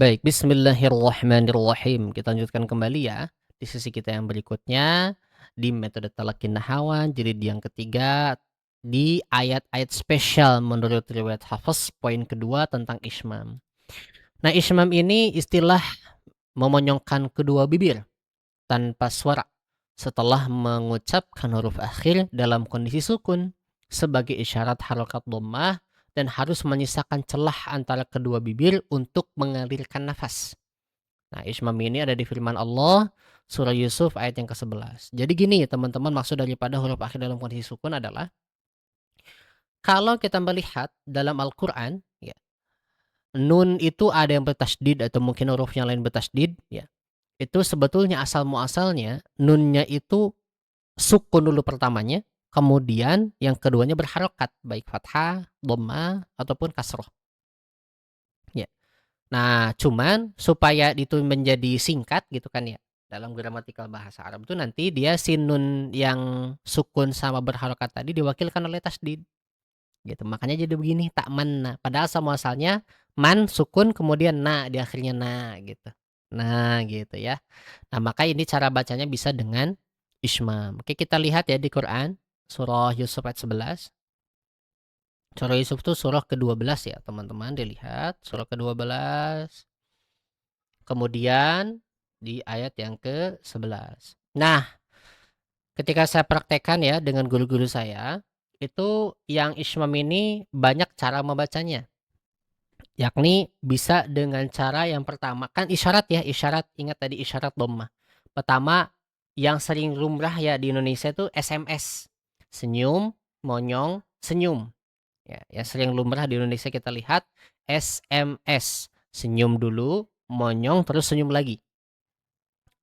Baik, bismillahirrahmanirrahim. Kita lanjutkan kembali ya, di sesi kita yang berikutnya, di metode talaqin nahawan, jilid yang ketiga, di ayat-ayat spesial menurut riwayat Hafs, poin kedua tentang ismam. Nah, ismam ini istilah memonyongkan kedua bibir tanpa suara setelah mengucapkan huruf akhir dalam kondisi sukun sebagai isyarat harokat dhammah dan harus menyisakan celah antara kedua bibir untuk mengalirkan nafas. Nah, ismam ini ada di firman Allah surah Yusuf ayat yang ke-11. Jadi gini teman-teman, maksud daripada huruf akhir dalam kondisi sukun adalah kalau kita melihat dalam Al-Qur'an ya, nun itu ada yang bertasydid atau mungkin huruf yang lain bertasydid ya. Itu sebetulnya asal muasalnya nunnya itu sukun dulu pertamanya, kemudian yang keduanya berharokat baik fathah, dhammah ataupun kasroh. Ya. Nah, cuman supaya itu menjadi singkat gitu kan ya, dalam gramatikal bahasa Arab itu nanti dia si nun yang sukun sama berharokat tadi diwakilkan oleh tasdid gitu. Makanya jadi begini, ta'manna. Padahal sama asalnya man sukun kemudian na di akhirnya na gitu. Nah, gitu ya. Nah, maka ini cara bacanya bisa dengan ismam. Oke, kita lihat ya di Quran surah Yusuf ayat 11. Surah Yusuf itu surah ke-12 ya, teman-teman, dilihat surah ke-12. Kemudian di ayat yang ke-11. Nah, ketika saya praktekkan ya dengan guru-guru saya, itu yang ismam ini banyak cara membacanya. Yakni bisa dengan cara yang pertama, kan isyarat ya, isyarat, ingat tadi isyarat dhammah. Pertama, yang sering lumrah ya di Indonesia itu SMS. Senyum, monyong, senyum. Ya, yang sering lumrah di Indonesia kita lihat SMS. Senyum dulu, monyong, terus senyum lagi.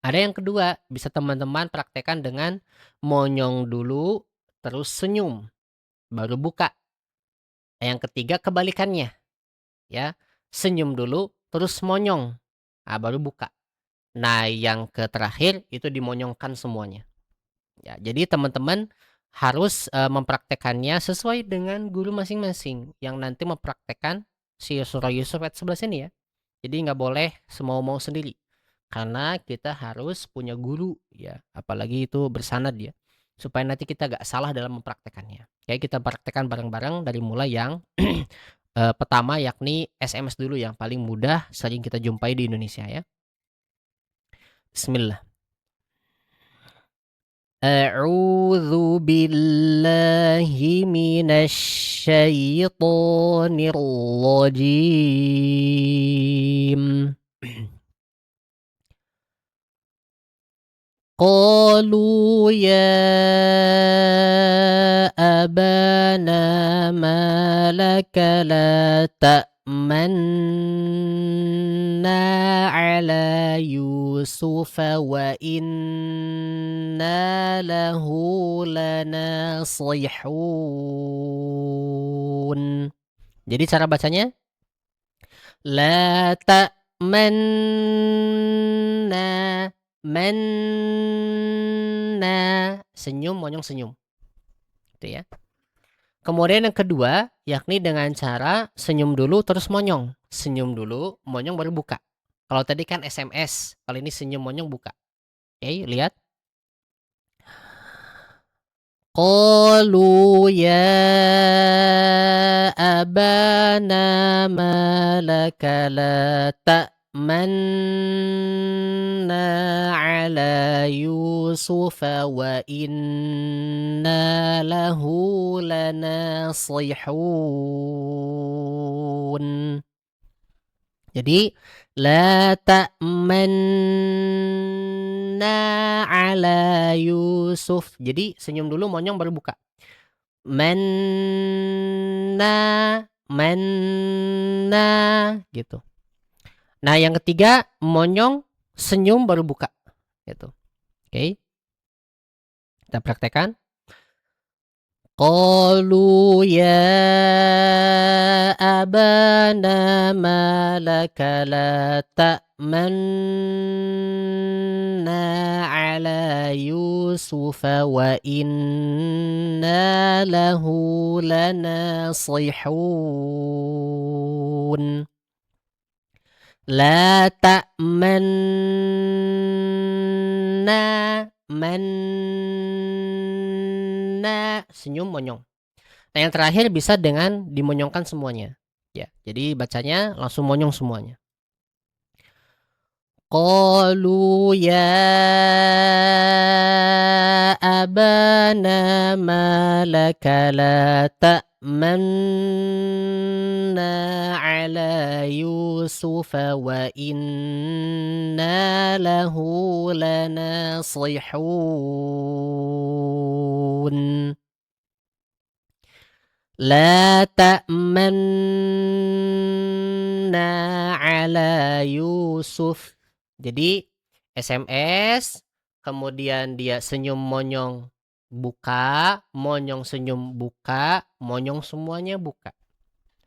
Ada yang kedua, bisa teman-teman praktekkan dengan monyong dulu, terus senyum, baru buka. Yang ketiga kebalikannya, ya. Senyum dulu, terus monyong, baru buka. Nah, yang terakhir itu dimonyongkan semuanya. Ya, jadi teman-teman harus mempraktekannya sesuai dengan guru masing-masing yang nanti mempraktekkan si surah Yusuf ayat 11 ini ya. Jadi nggak boleh semau-mau sendiri. Karena kita harus punya guru ya, apalagi itu bersanad ya. Supaya nanti kita nggak salah dalam mempraktekannya. Kayak kita praktekkan bareng-bareng dari mulai yang pertama yakni SMS dulu yang paling mudah sering kita jumpai di Indonesia ya. Bismillah. A'udzu billahi minasy syaithanir rajim. Qalu ya abana ma laka la ta'manna ala Yusuf wa inna lahu lanasihun. Jadi cara bacanya la ta'manna manna, senyum, monyong, senyum. Gitu ya. Kemudian yang kedua, yakni dengan cara senyum dulu terus monyong. Senyum dulu, monyong baru buka. Kalau tadi kan SMS, kalau ini senyum, monyong, buka. Oke, lihat. Qalu ya abana ma laka la ta'manna ala Yusuf wa inna lahu lanasihun. Jadi la ta'manna ala Yusuf. Jadi senyum dulu, monyong baru buka. Manna, manna gitu. Nah, yang ketiga monyong, senyum baru buka gitu. Oke. Kita praktekkan. Qalu ya abana ma laka la ta'manna ala Yusuf wa inna lahu lanasihun. La ta'manna, manna, senyum monyong. Nah, yang terakhir bisa dengan dimonyongkan semuanya. Ya, jadi bacanya langsung monyong semuanya. Qalu ya abana ma laka la ta'manna ala Yusuf wa inna lahu lanasihun. La ta'manna ala Yusuf. Jadi SMS, kemudian dia senyum monyong buka, monyong senyum buka, monyong semuanya buka.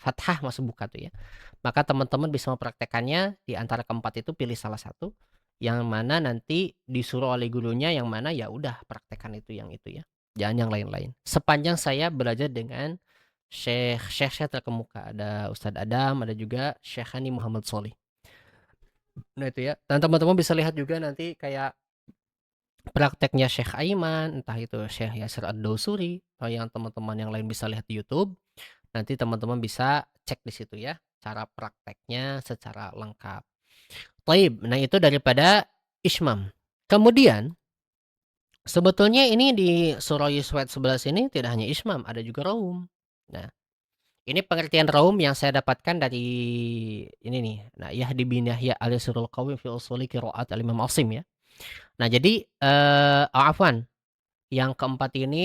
Fathah masuk buka tuh ya. Maka teman-teman bisa mempraktekannya di antara keempat itu, pilih salah satu yang mana nanti disuruh oleh gurunya, yang mana ya udah praktekkan itu ya. Jangan yang lain-lain. Sepanjang saya belajar dengan Syekh terkemuka, ada Ustadz Adam, ada juga Syekh Hani Muhammad Sholih. Nah itu ya. Dan teman-teman bisa lihat juga nanti kayak prakteknya Syekh Aiman, entah itu Syekh Yasir Ad-Dawsuri, atau yang teman-teman yang lain bisa lihat di YouTube. Nanti teman-teman bisa cek di situ ya, cara prakteknya secara lengkap. Taib. Nah itu daripada Ismam. Kemudian sebetulnya ini di surah Yusuf 11 ini tidak hanya Ismam, ada juga Raum. Nah, ini pengertian Raum yang saya dapatkan dari ini nih. Nah, Yahdi bin Yahya al-Sirul Qawim fi usuli qiraat al-Imam Asim ya. Nah, jadi afwan. Yang keempat ini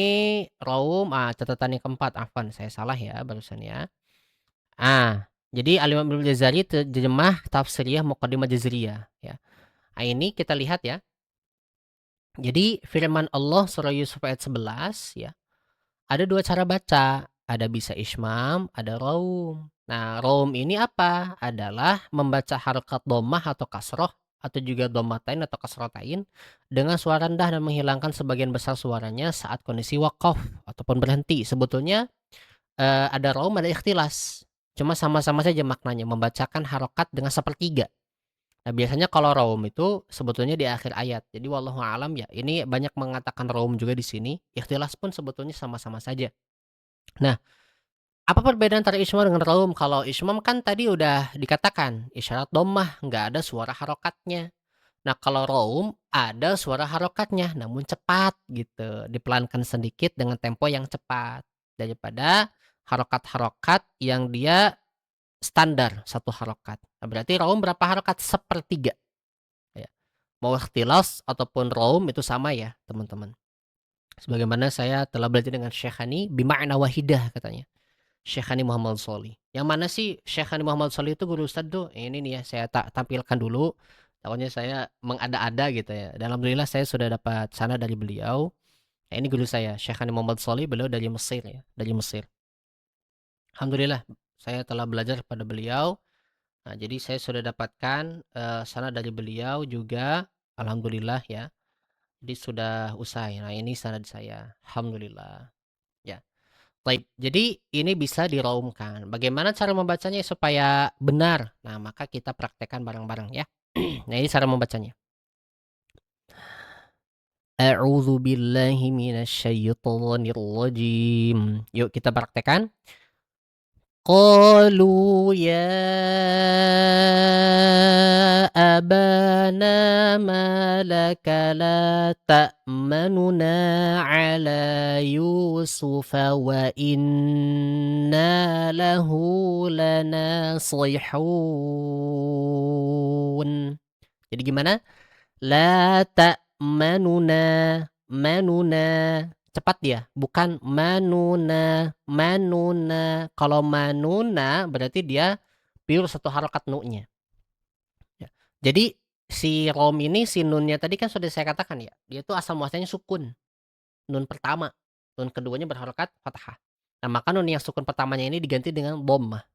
Raum, catatan yang keempat, afwan saya salah ya barusan ya. Jadi Al-Imam Ibnu Jazari terjemah tafsiriyah Muqaddimah Jazriyah ya. Nah, ini kita lihat ya. Jadi firman Allah surah Yusuf ayat 11 ya. Ada dua cara baca, ada bisa ismam, ada raum. Nah, raum ini apa? Adalah membaca harokat dhammah atau kasroh, atau juga dhammatain atau kasrotain dengan suara rendah dan menghilangkan sebagian besar suaranya saat kondisi waqaf ataupun berhenti. Sebetulnya ada raum, ada ikhtilas. Cuma sama-sama saja maknanya, membacakan harokat dengan sepertiga. Nah, biasanya kalau raum itu sebetulnya di akhir ayat. Jadi wallahu alam ya. Ini banyak mengatakan raum juga di sini. Ikhtilas pun sebetulnya sama-sama saja. Nah, apa perbedaan antara ismam dengan raum? Kalau ismam kan tadi udah dikatakan isyarat dhammah, nggak ada suara harokatnya. Nah, kalau raum ada suara harokatnya, namun cepat gitu. Dipelankan sedikit dengan tempo yang cepat daripada harokat-harokat yang dia standar satu harokat. Nah, berarti raum berapa harokat? Sepertiga. Ya. Mau ikhtilas ataupun raum itu sama ya, teman-teman. Sebagaimana saya telah belajar dengan Syekh Hani bima'na wahidah katanya. Syekh Hani Muhammad Sholih. Yang mana sih Syekh Hani Muhammad Sholih itu guru Ustadz tuh? Ini nih ya, saya tampilkan dulu. Takutnya saya mengada-ada gitu ya. Dan alhamdulillah saya sudah dapat sana dari beliau. Nah, ini guru saya, Syekh Hani Muhammad Sholih, beliau dari Mesir ya, dari Mesir. Alhamdulillah saya telah belajar pada beliau. Nah, jadi saya sudah dapatkan sana dari beliau juga, alhamdulillah ya. Jadi sudah usai. Nah, ini sanad saya. Alhamdulillah. Ya. Baik. Jadi ini bisa diraumkan. Bagaimana cara membacanya supaya benar? Nah, maka kita praktekkan bareng-bareng ya. Nah, ini cara membacanya. A'udzu billahi minasyaitonir rajim. Yuk kita praktekkan. Qalu ya abana ma laka la ta'manuna ala Yusuf wa inna lahu lanasihun. Jadi gimana? La ta'manuna, manuna. Cepat dia, bukan manuna, manuna. Kalau manuna berarti dia pure satu harokat nu-nya. Ya. Jadi si rom ini, si nunnya tadi kan sudah saya katakan ya, dia tuh asal muasalnya sukun. Nun pertama, nun keduanya berharokat fathah. Nah, maka nun yang sukun pertamanya ini diganti dengan dhammah.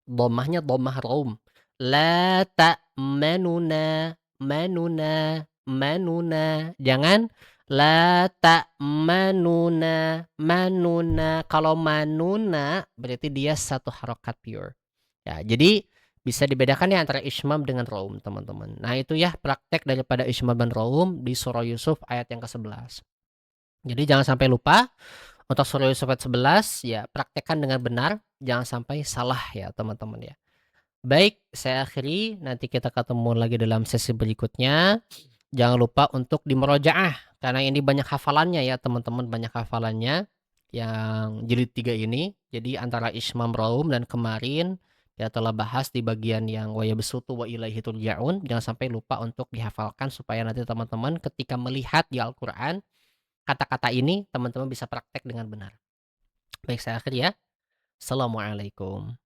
Dhammahnya dhammah rom. La ta'manuna, manuna, manuna. Jangan la ta'manuna, manuna. Kalau manuna berarti dia satu harokat pure. Ya, jadi Bisa dibedakan ya antara Ishmam dengan Raum, teman-teman. Nah, itu ya praktek daripada Ishmam dan Raum di surah Yusuf ayat yang ke-11. Jadi jangan sampai lupa untuk surah Yusuf ayat 11 ya praktekkan dengan benar, jangan sampai salah ya, teman-teman ya. Baik, saya akhiri, nanti kita ketemu lagi dalam sesi berikutnya. Jangan lupa untuk dimurojaah karena ini banyak hafalannya ya, teman-teman, banyak hafalannya yang jilid 3 ini. Jadi antara Ismam Raum dan kemarin ya telah bahas di bagian yang wa yabsutu wa ilaihi turja'un. Jangan sampai lupa untuk dihafalkan supaya nanti teman-teman ketika melihat di Al-Qur'an kata-kata ini teman-teman bisa praktek dengan benar. Baik, saya akhiri ya. Assalamualaikum.